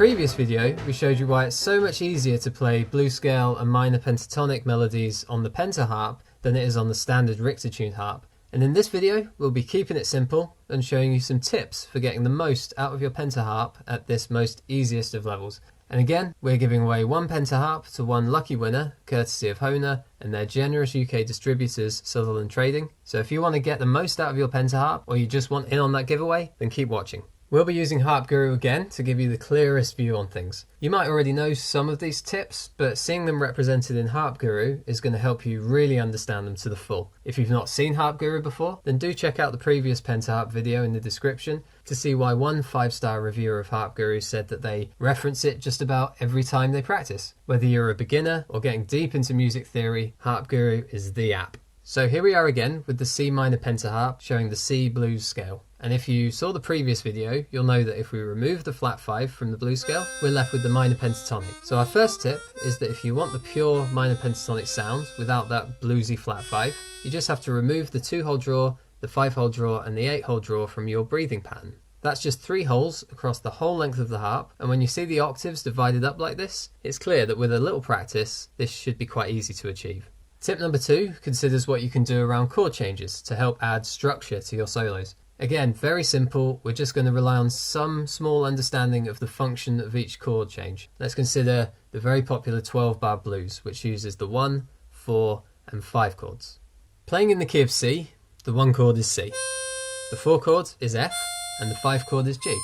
previous video, we showed you why it's so much easier to play blues scale and minor pentatonic melodies on the PentaHarp than it is on the standard Richter-tuned harp. And in this video, we'll be keeping it simple and showing you some tips for getting the most out of your PentaHarp at this most easiest of levels. And again, we're giving away one PentaHarp to one lucky winner, courtesy of Hohner and their generous UK distributors, Sutherland Trading. So if you want to get the most out of your PentaHarp, or you just want in on that giveaway, then keep watching. We'll be using Harp Guru again to give you the clearest view on things. You might already know some of these tips, but seeing them represented in Harp Guru is going to help you really understand them to the full. If you've not seen Harp Guru before, then do check out the previous PentaHarp video in the description to see why one 5-star reviewer of Harp Guru said that they reference it just about every time they practice. Whether you're a beginner or getting deep into music theory, Harp Guru is the app. So here we are again with the C minor PentaHarp showing the C blues scale. And if you saw the previous video, you'll know that if we remove the flat 5 from the blues scale, we're left with the minor pentatonic. So our first tip is that if you want the pure minor pentatonic sound without that bluesy flat 5, you just have to remove the 2-hole draw, the 5-hole draw and the 8-hole draw from your breathing pattern. That's just 3 holes across the whole length of the harp, and when you see the octaves divided up like this, it's clear that with a little practice, this should be quite easy to achieve. Tip number 2 considers what you can do around chord changes to help add structure to your solos. Again, very simple, we're just going to rely on some small understanding of the function of each chord change. Let's consider the very popular 12-bar blues, which uses the 1, 4 and 5 chords. Playing in the key of C, the 1 chord is C, the 4 chord is F and the 5 chord is G.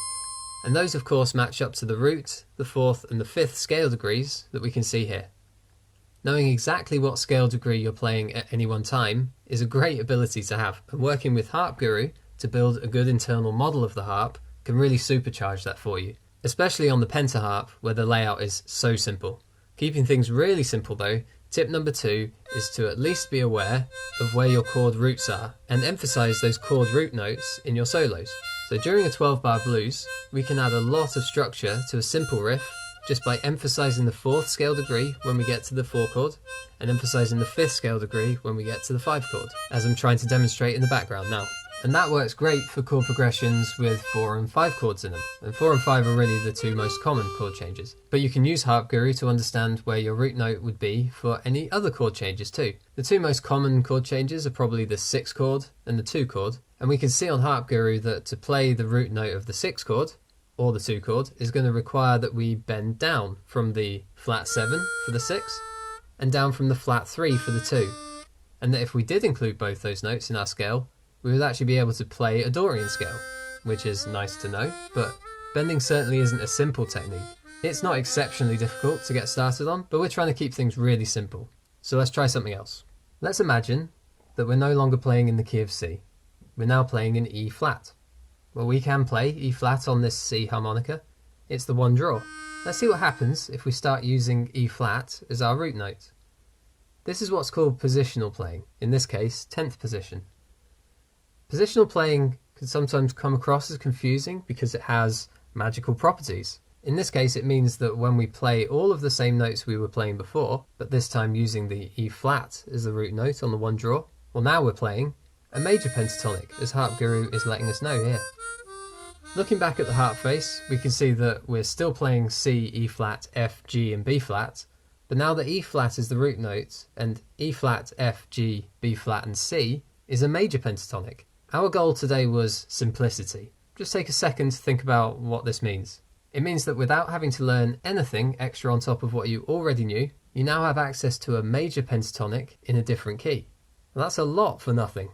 And those of course match up to the root, the 4th and the 5th scale degrees that we can see here. Knowing exactly what scale degree you're playing at any one time is a great ability to have, and working with Harp Guru to build a good internal model of the harp can really supercharge that for you, especially on the PentaHarp where the layout is so simple. Keeping things really simple though, tip number 2 is to at least be aware of where your chord roots are and emphasize those chord root notes in your solos. So during a 12-bar blues, we can add a lot of structure to a simple riff just by emphasizing the 4th scale degree when we get to the 4 chord and emphasizing the 5th scale degree when we get to the 5 chord, as I'm trying to demonstrate in the background now. And that works great for chord progressions with 4 and 5 chords in them, and 4 and 5 are really the 2 most common chord changes. But you can use Harp Guru to understand where your root note would be for any other chord changes too. The 2 most common chord changes are probably the 6 chord and the 2 chord, and we can see on Harp Guru that to play the root note of the 6 chord, or the 2 chord, is going to require that we bend down from the flat 7 for the 6, and down from the flat 3 for the 2. And that if we did include both those notes in our scale, we would actually be able to play a Dorian scale, which is nice to know, but bending certainly isn't a simple technique. It's not exceptionally difficult to get started on, but we're trying to keep things really simple. So let's try something else. Let's imagine that we're no longer playing in the key of C. We're now playing in E flat. Well, we can play E flat on this C harmonica. It's the 1 draw. Let's see what happens if we start using E flat as our root note. This is what's called positional playing, in this case 10th position. Positional playing can sometimes come across as confusing because it has magical properties. In this case it means that when we play all of the same notes we were playing before, but this time using the E flat as the root note on the 1 draw, well now we're playing a major pentatonic, as Harp Guru is letting us know here. Looking back at the harp face, we can see that we're still playing C, E flat, F, G and B flat, but now that E flat is the root note and E flat, F, G, B flat and C is a major pentatonic. Our goal today was simplicity. Just take a second to think about what this means. It means that without having to learn anything extra on top of what you already knew, you now have access to a major pentatonic in a different key. Well, that's a lot for nothing.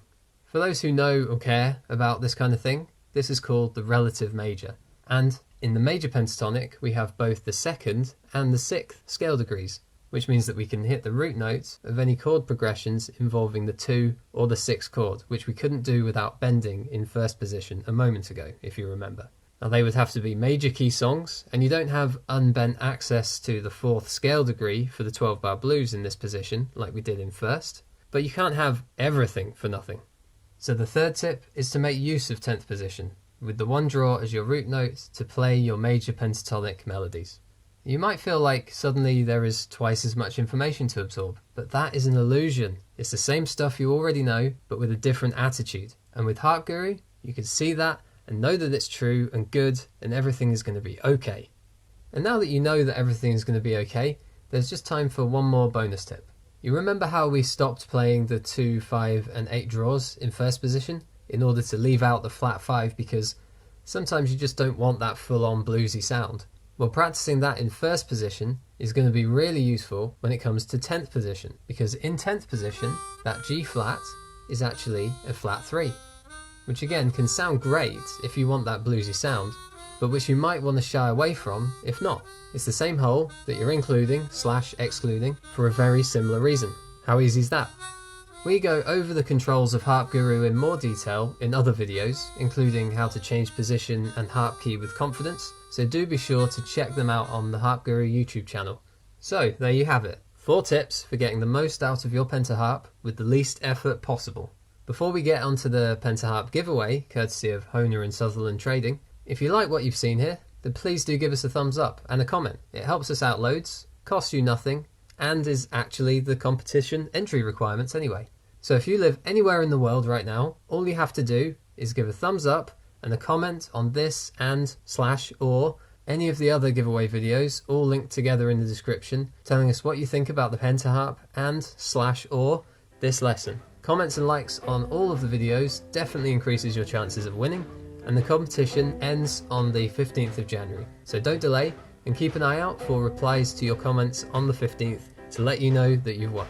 For those who know or care about this kind of thing, this is called the relative major. And in the major pentatonic, we have both the 2nd and the 6th scale degrees, which means that we can hit the root note of any chord progressions involving the 2 or the 6 chord, which we couldn't do without bending in first position a moment ago, if you remember. Now they would have to be major key songs, and you don't have unbent access to the 4th scale degree for the 12-bar blues in this position, like we did in first, but you can't have everything for nothing. So the third tip is to make use of 10th position, with the 1 draw as your root note to play your major pentatonic melodies. You might feel like suddenly there is twice as much information to absorb, but that is an illusion. It's the same stuff you already know, but with a different attitude. And with Harp Guru, you can see that and know that it's true and good and everything is going to be okay. And now that you know that everything is going to be okay, there's just time for one more bonus tip. You remember how we stopped playing the 2, 5 and 8 draws in first position in order to leave out the flat 5 because sometimes you just don't want that full-on bluesy sound? Well, practicing that in first position is going to be really useful when it comes to 10th position, because in 10th position, that G flat is actually a flat 3, which again can sound great if you want that bluesy sound, but which you might want to shy away from if not. It's the same hole that you're including / excluding for a very similar reason. How easy is that? We go over the controls of Harp Guru in more detail in other videos, including how to change position and harp key with confidence, so do be sure to check them out on the Harp Guru YouTube channel. So there you have it, 4 tips for getting the most out of your PentaHarp with the least effort possible. Before we get onto the PentaHarp giveaway, courtesy of Hohner and Sutherland Trading, if you like what you've seen here, then please do give us a thumbs up and a comment. It helps us out loads, costs you nothing, and is actually the competition entry requirements anyway. So if you live anywhere in the world right now, all you have to do is give a thumbs up and a comment on this and / or any of the other giveaway videos, all linked together in the description, telling us what you think about the PentaHarp and / or this lesson. Comments and likes on all of the videos definitely increases your chances of winning, and the competition ends on the 15th of January. So don't delay and keep an eye out for replies to your comments on the 15th to let you know that you've won.